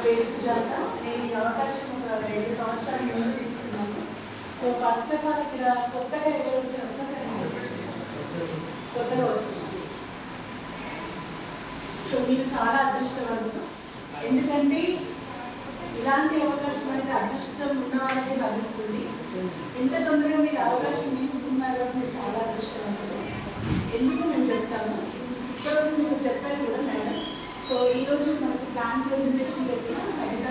పేరు సుజాత. నేను ఈ అవకాశం 2 సంవత్సరాల ముందు తీసుకున్నాను. సో ఫస్ట్ ఆఫ్ ఆల్ ఇక్కడ కొత్తగా ఎవరు వచ్చారు? కొత్తగా వచ్చింది. సో మీరు చాలా అదృష్టవంతులు. ఎందుకంటే ఇలాంటి అవకాశం అనేది అదృష్టం ఉన్న వాళ్ళకి లభిస్తుంది. ఎంత తొందరగా మీరు అవకాశం తీసుకున్నారో మీరు చాలా అదృష్టవంతులు. ఎందుకు మేము చెప్తాము, ఇప్పుడు మీరు చెప్పారు కూడా మేడం. సో ఈరోజు మనకు ప్లాన్ ప్రెజెంటేషన్ చెప్పిన సరిత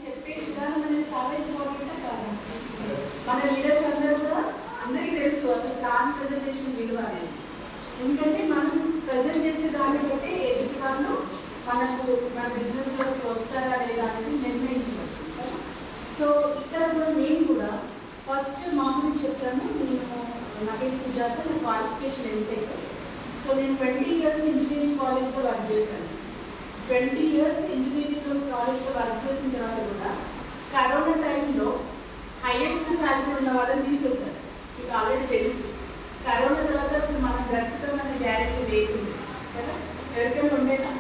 చెప్పే విధానం అనేది చాలా ఇంపార్టెంట్ కాదు. మన లీడర్స్ అందరూ కూడా అందరికీ తెలుసు అసలు ప్లాన్ ప్రెజెంటేషన్ విలువ అనేది. ఎందుకంటే మనం ప్రజెంట్ చేసే దాన్ని బట్టి ఎదుటి వాళ్ళు మనకు మన బిజినెస్లోకి వస్తారా లేదా అనేది నిర్ణయించబడుతుంది. సో ఇక్కడ కూడా నేను కూడా ఫస్ట్ మామూలు చెప్పాను. నా పేరు సుజాత, నా క్వాలిఫికేషన్ ఎంటెక్. సో నేను 20 years ఇంజనీరింగ్ కాలేజ్లో వర్క్ చేశాను. 20 years ఇంజనీరింగ్ కాలేజ్లో వర్క్ చేసిన తర్వాత కూడా కరోనా టైంలో హైయెస్ట్ శాలరీ ఉన్న వాళ్ళని తీసేశారు. మీకు ఆల్రెడీ తెలుసు. కరోనా తర్వాత అసలు మనం బ్రతుకుతాం అనే గ్యారెంటీ లేకుండా కదా, ఎవరికైనా ఉండేదా?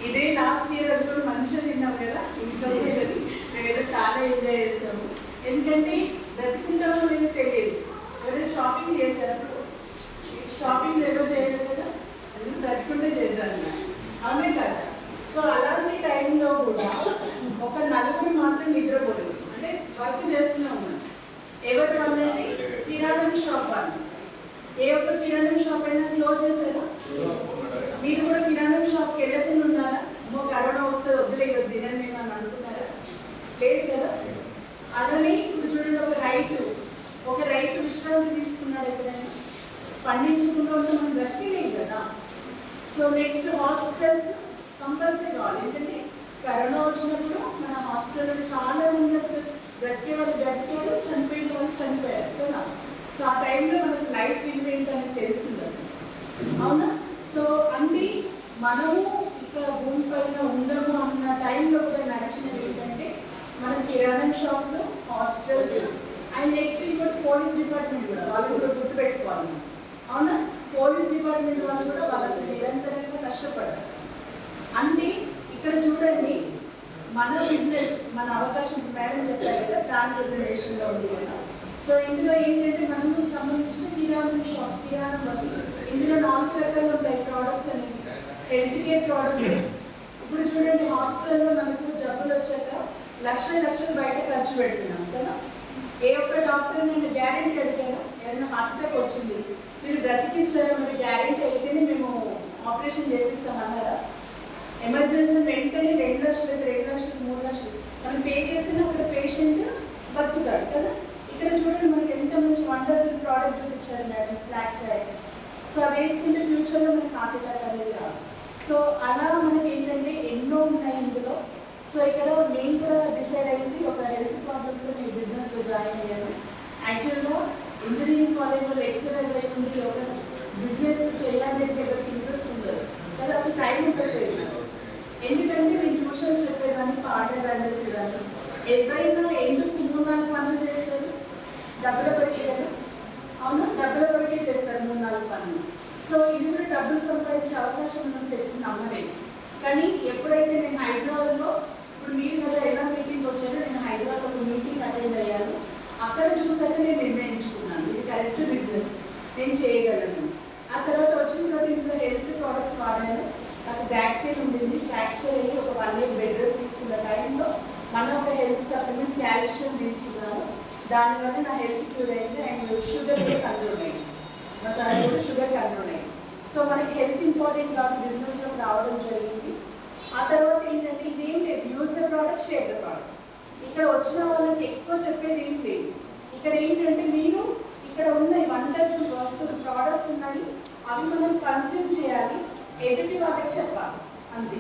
ఇదే లాస్ట్ ఇయర్ అనుకుని మంచిగా తిన్నాం కదా ఇంట్లో కూర్చొని. మేము ఏదో చాలా ఎంజాయ్ చేసాము. ఎందుకంటే బ్రతుకుంటామో లేదో తెలియదు. ఎవరైనా షాపింగ్ చేశారు? షాపింగ్ ఏదో చేయలేదు కదా, అది బ్రతుకుంటే చేద్దాం, అవునే కదా. సో అలాంటి టైంలో కూడా ఒక నలుగురు మాత్రం నిద్రపోలేదు, అంటే వర్క్ చేస్తూనే ఉన్నాం. ఎవరు వాళ్ళని? కిరాణం షాప్ వాళ్ళు. ఏ ఒక్క కిరాణం షాప్ అయినా క్లోజ్ చేశారా? మీరు కూడా కిరాణం షాప్కి వెళ్ళకుండా ఉన్నారా? కరోనా వస్తే వద్దులేదు తినండి అని అనుకున్నారా? లేదు కదా. అలానే ఇప్పుడు చూడండి, ఒక రైతు విశ్రాంతి తీసుకున్నాడు. ఎక్కడైనా పండించకుండా ఉంటే మనం బ్రతికేలేదు కదా. సో నెక్స్ట్ హాస్పిటల్స్ కంపల్సరీ కావాలి. ఎందుకంటే కరోనా వచ్చినప్పుడు మన హాస్పిటల్లో చాలా మంది అసలు బ్రతికే వాళ్ళు బ్రతికారు, చనిపోయిన వాళ్ళు చనిపోయారు కదా. సో ఆ టైంలో మనకు లైఫ్ విలువ ఏంటనేది తెలిసింది అసలు, అవునా. సో అన్నీ మనము ఇక భూమి పైన ఉండము అన్న టైంలో కూడా నడిచినవి ఏంటంటే మన కిరాణం షాప్లు, హాస్పిటల్స్, అండ్ నెక్స్ట్ ఇంకోటి పోలీస్ డిపార్ట్మెంట్ కూడా. వాళ్ళు కూడా గుర్తుపెట్టుకోవాలి, అవునా. పోలీస్ డిపార్ట్మెంట్ వాళ్ళు కూడా వాళ్ళు అసలు నిరంతరంగా కష్టపడ్డారు. అంటే ఇక్కడ చూడండి, మన బిజినెస్, మన అవకాశం మేడం చెప్పారు కదా ప్లాన్ ప్రెజెంటేషన్లో ఉంది కదా. సో ఇందులో ఏంటంటే మనకు సంబంధించిన కిరాణం షాప్, కిరాణం వస్తువులు. ఇందులో 4 రకాలు ఉంటాయి ప్రోడక్ట్స్ అనేవి. Health care products. ఇప్పుడు చూడండి, హాస్పిటల్లో మనకు జబ్బులు వచ్చాక లక్షలు బయట ఖర్చు పెడుతున్నాం కదా. ఏ ఒక్క డాక్టర్ నేను గ్యారెంటీ అడిగాను, ఏదైనా హార్ట్ అటాక్ వచ్చింది మీరు బ్రతికిస్తారా, మరి గ్యారెంటీ అయితేనే మేము ఆపరేషన్ చేపిస్తామన్నారా? ఎమర్జెన్సీ వెంటనే 2 లక్షలు, 2 లక్షలు, 3 లక్షలు మనం పే చేసినా అక్కడ పేషెంట్ బతుకుతాడు కదా. ఇక్కడ చూడండి మనకి ఎంత మంచి వండర్ఫుల్ ప్రోడక్ట్ చూపించారు మేడం, ఫ్లాక్స్ ఆయిల్. సో అది వేసుకుంటే ఫ్యూచర్లో మనకి హార్ట్ అటాక్ అనేది రాదు. సో అలా మనకి ఏంటంటే ఎన్నో ఉన్నాయి ఇందులో. సో ఇక్కడ నేను కూడా డిసైడ్ అయింది, ఒక హెల్త్ ప్రాబ్లంతో నేను బిజినెస్లో జాయిన్ అయ్యాను. యాక్చువల్గా ఇంజనీరింగ్ కాలేజ్లో లెక్చరర్ లేకుండా ఒక బిజినెస్ చేయాలంటే ఎవరికి ఇంట్రెస్ట్ ఉండదు కదా, అసలు టైం ఉంటుంది. ఎందుకంటే నేను ట్యూషన్ చెప్పేదాన్ని, పాటలు చేసేదాన్ని. ఎవరైనా ఎందుకు 3-4 పనులు చేస్తారు? డబ్బుల కొరకే కదా, అవునా. డబ్బుల కొరకే చేస్తారు 3-4 పనులు. సో ఇది కూడా డబ్బులు సంపాదించే అవకాశం మనం తెలిసి నమ్మలేదు. కానీ ఎప్పుడైతే నేను హైదరాబాద్లో, ఇప్పుడు మీరు కదా ఎలా మీటింగ్ వచ్చారో, నేను హైదరాబాద్లో ఒక మీటింగ్ అటెండ్ అయ్యాను. అక్కడ చూసాక నేను నిర్ణయించుకున్నాను ఇది కరెక్ట్ బిజినెస్, నేను చేయగలను. ఆ తర్వాత వచ్చిన తర్వాత ఇంట్లో హెల్త్ ప్రోడక్ట్స్ వాడాను. నాకు బ్యాక్ పెయిన్ ఉండింది, ఫ్రాక్చర్ అయ్యి ఒక 1 year బెడ్ రెస్ట్ తీసుకున్న టైంలో మనం ఒక హెల్త్ సప్లిమెంట్ కాల్షియం తీసుకున్నాము. దానివల్ల నా హెల్త్ క్యూర్ అయింది. అండ్ షుగర్ కూడా కంట్రోల్ అయింది, మా సార్ కూడా షుగర్ కంట్రోల్ అయింది. సో మనకి హెల్త్ ఇంపార్టెంట్ కాబట్టి బిజినెస్లోకి రావడం జరిగింది. ఆ తర్వాత ఏంటంటే ఇదేం లేదు, use the product, share the product. ఇక్కడ వచ్చిన వాళ్ళకి ఎక్కువ చెప్పేది ఏం లేదు. ఇక్కడ ఏంటంటే మీరు ఇక్కడ ఉన్న వండర్ఫుల్ వస్తువులు, ప్రోడక్ట్స్ ఉన్నాయి, అవి మనం కన్స్యూమ్ చేయాలి, ఎదుటి వాళ్ళకి చెప్పాలి, అంతే.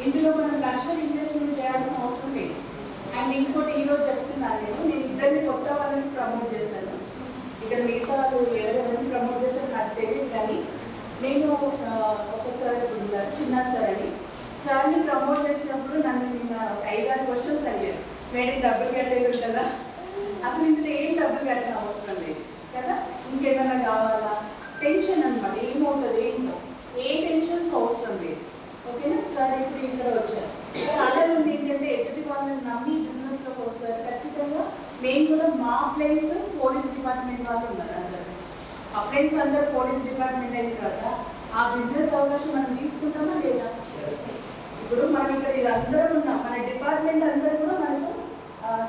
ఇందులో మనం లక్షలు ఇన్వెస్ట్మెంట్ చేయాల్సిన అవసరం లేదు. అండ్ ఇంకోటి ఈరోజు చెప్తున్నాను, నేను ఇద్దరిని కొత్త వాళ్ళని ప్రమోట్ చేశాను. ఇక్కడ మిగతా వాళ్ళు ఎవరెవరిని ప్రమోట్ చేశారో నాకు తెలియదు. కానీ నేను ఒక సార్ ఉన్నారు, చిన్న సార్ అని, సార్ని ప్రమోట్ చేసినప్పుడు నన్ను 5-6 questions అడిగారు. మేడం డబ్బులు కట్టేది ఉంటుందా, అసలు ఇందులో ఏం డబ్బులు డబ్బులు కట్టిన అవసరం లేదు కదా. ఇంకేమైనా కావాలా టెన్షన్ అనమాట, ఏమవుతుంది ఏంటో ఏ టెన్షన్స్ అవసరం లేదు. ఓకేనా సార్. ఇప్పుడు ఇక్కడ వచ్చారు చాలా మంది ఏంటంటే ఎదుటి వాళ్ళని నమ్మి బిజినెస్లోకి వస్తారు. ఖచ్చితంగా మేము కూడా మా ప్లేస్ పోలీస్ డిపార్ట్మెంట్ వాళ్ళు ఉన్నారు. అందరూ అప్లైన్స్ అందరూ పోలీస్ డిపార్ట్మెంట్ అయిన తర్వాత ఆ బిజినెస్ అవకాశం మనం తీసుకుంటామా లేదా? ఇప్పుడు మనం ఇక్కడ ఇది అందరూ ఉన్నాం, మన డిపార్ట్మెంట్ అందరూ కూడా మనకు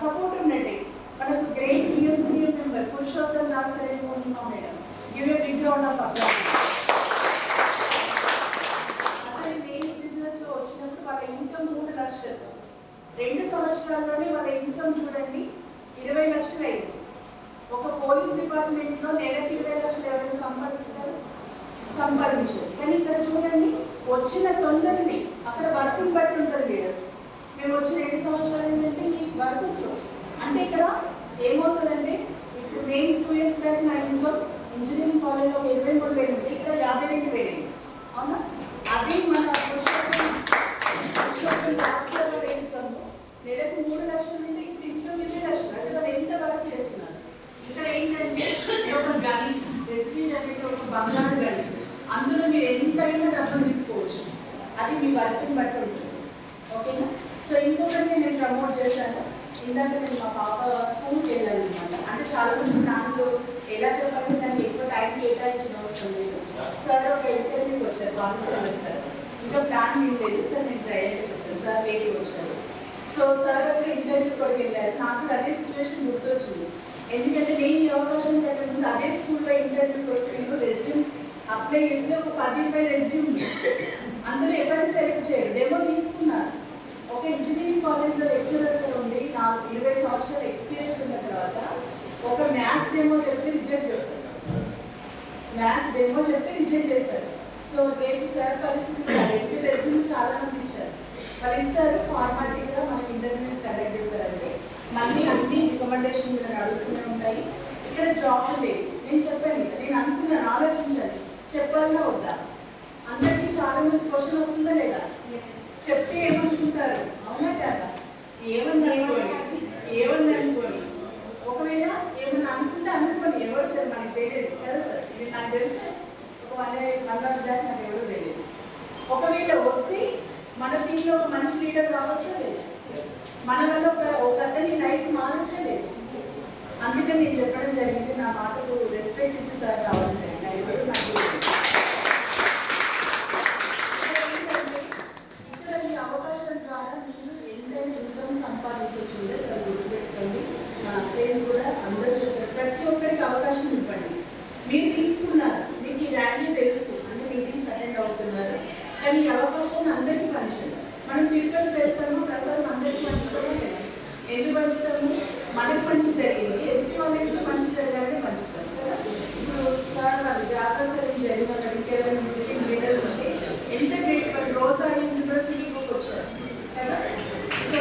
సపోర్ట్ ఉన్నట్టే. మనకు గ్రేట్ టీఎంసీఎం member Purushottam Dasari Purnima madam, give a big round of applause. అసలు నేను బిజినెస్లో వచ్చినప్పుడు వాళ్ళ ఇన్కమ్ 3 లక్షలు, 2 సంవత్సరాల్లోనే వాళ్ళ ఇన్కమ్ చూడండి 20 లక్షలు అయింది. ఒక పోలీస్ డిపార్ట్మెంట్లో నెలకి 20 లక్షలు ఎవరైనా సంపాదిస్తారు? సంపాదించారు. కానీ ఇక్కడ చూడండి వచ్చిన తొందరని అక్కడ వర్క్ని బట్టి ఉంటుంది లీడర్స్. మేము వచ్చిన 2 సంవత్సరాలు ఏంటంటే ఈ వర్క్స్లో అంటే ఇక్కడ ఏమవుతుందంటే ఇప్పుడు నేను 2 ఇయర్స్ బ్యాక్ నా ఇన్కమ్ ఇంజనీరింగ్ కాలేజ్లో 23,000 ఉంటే ఇక్కడ 52,000. అవునా? అది మన ఇన్కమ్ నెలకు 3 లక్షలు ఉంటే ఇప్పుడు ఇంట్లో 20 లక్షలు. అంటే వాళ్ళు ఎంత వర్క్ చేస్తున్నారు. ఇక్కడ ఏంటంటే ఒక గని ప్రెస్టీజ్ అనేది ఒక బంగారు గని, అందులో మీరు ఎంతైనా డబ్బులు తీసుకోవచ్చు. అది మీ వర్క్ని బట్టి ఉంటుంది. ఓకేనా? సో ఇంకొకటి నేను ప్రమోట్ చేశాను. ఇందాక నేను మా పాప స్కూల్కి వెళ్ళాలన్నమాట. అంటే చాలా మంది నాన్నలు ఎలా చెప్పాలి దానికి ఎక్కువ టైం కేటాయించిన అవసరం లేదు. సార్ ఒక ఇంటర్వ్యూకి వచ్చారు, బాగుంటుంది సార్. ఇంకా ప్లాన్ ఏం లేదు సార్, నేను ట్రై చేసి చెప్తాను సార్. లేడీ వచ్చారు. సో సార్ ఒక ఇంటర్వ్యూ కూడా వెళ్ళారు. నాకు అదే సిచ్యువేషన్ గుర్తొచ్చింది. ఎందుకంటే నేను ఈ అవకాశం పెట్టకుండా అదే స్కూల్లో ఇంటర్వ్యూ కొట్టిన రెజ్యూమ్ అప్లై చేస్తే ఒక 10-20 రెజ్యూమ్ అందులో ఎవరిని సెలెక్ట్ చేయరు. డెమో తీసుకున్నారు. ఒక ఇంజనీరింగ్ కాలేజ్లో లెక్చరర్గా ఉండి నాకు 20 సంవత్సరాల ఎక్స్పీరియన్స్ ఉన్న తర్వాత ఒక మ్యాథ్స్ డెమో చెప్తే రిజెక్ట్ చేస్తారు. మ్యాథ్స్ డెమో చెప్తే రిజెక్ట్ చేస్తారు. సో రేపు సార్ పరిస్థితి ఎంపీ రెజ్యూమ్ చాలా మంది ఇచ్చారు. వాళ్ళు ఇస్తారు ఫార్మాలిటీగా మనకి ఇంటర్వ్యూస్ కండక్ట్ చేస్తారంటే మళ్ళీ అన్ని రికమెండేషన్ కూడా నడుస్తూనే ఉంటాయి. ఇక్కడ జాబ్ లేదు. నేను చెప్పాను, నేను అనుకున్నాను, ఆలోచించాను చెప్పాలన్నా వద్దా. అందరికీ చాలా మంది క్వశ్చన్ వస్తుందా లేదా? చెప్తే ఏమనుకుంటారు? అవునా కదా? ఏమన్నా అనుకోని ఒకవేళ ఏమన్నా అనుకుంటే అనుకోని ఎవరు మనకి తెలియదు కదా సార్. ఇది నాకు తెలిస్తే ఒక 1 బ్యాక్ నాకు ఎవరు తెలియదు. ఒకవేళ వస్తే మన టీంలో ఒక మంచి లీడర్ రావచ్చా లేదు? మన వల్ల ఒక అతని లైఫ్ మారొచ్చా లేదు? అందుకని నేను చెప్పడం జరిగింది. నా మాటకు రెస్పెక్ట్ ఇచ్చి సార్ రావడం జరిగింది. ఎవరు నాకు ఇక్కడ ఈ అవకాశం ద్వారా మీరు ఎంతైనా ఇన్కమ్ సంపాదించవచ్చు సార్. గుర్తుపెట్టుకోండి. నా ప్లేస్ కూడా అందరూ చెప్పారు, ప్రతి ఒక్కరికి అవకాశం ఇవ్వండి. మీరు తీసుకున్నారు, మీకు ఈ వాల్యూ తెలుసు, అంటే మీటింగ్స్ అటెండ్ అవుతున్నారు. కానీ ఈ అవకాశాన్ని అందరికీ పంచండి. మనం తిరుపతి వెళ్తాము, ప్రసాదం అందరికీ పంచుకోవడం లేదు. ఎందుకు పంచుతాము? మనకు మంచి జరిగింది, ఎదుటి వాళ్ళకి మంచి జరగాలని పంచుతాం కదా. ఇప్పుడు సార్ వాళ్ళు జాతర జరిగిన ఇంకెవరైనా ముస్లిం లీడర్స్ ఉంటే ఎంత గ్రేట్. వాళ్ళు రోజా ఇంట్లో సీఈఓకి వచ్చారు కదా. సో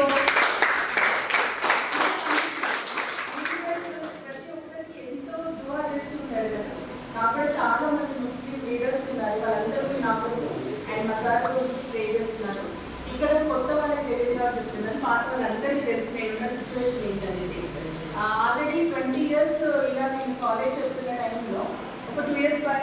ప్రతి ఒక్కరికి ఎంతో దువా చేస్తుంటారు కదా. అప్పుడు చాలా మంది ముస్లిం లీడర్స్ ఉన్నారు. వాళ్ళందరూ నాకు అండ్ మా సార్ ప్రే చేస్తున్నారు. ఇక్కడ కొత్త వాళ్ళకి తెలియదు కాబట్టి చెప్తున్నాను, పాత వాళ్ళందరికీ తెలిసిన ఉన్న సిచ్యువేషన్ ఏంటనేది. ఆల్రెడీ 20 ఇయర్స్ ఇలా నేను కాలేజ్ చెప్తున్న టైంలో ఒక 2 ఇయర్స్ బ్యాక్